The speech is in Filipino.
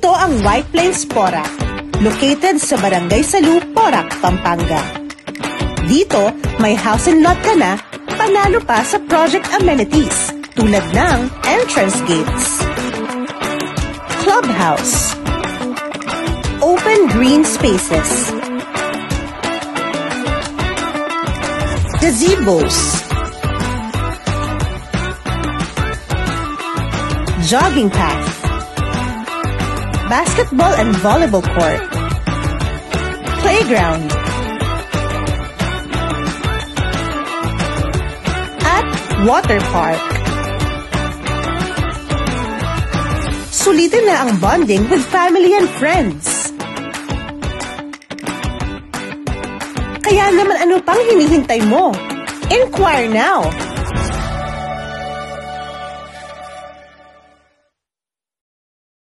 Ito ang White Plains Porac, located sa Barangay Salu, Porac, Pampanga. Dito, may house and lot ka na, panalo pa sa project amenities tulad ng entrance gates, clubhouse, open green spaces, gazebos, jogging path, basketball and volleyball court, playground, at water park. Sulitin na ang bonding with family and friends. Kaya naman ano pang hinihintay mo? Inquire now!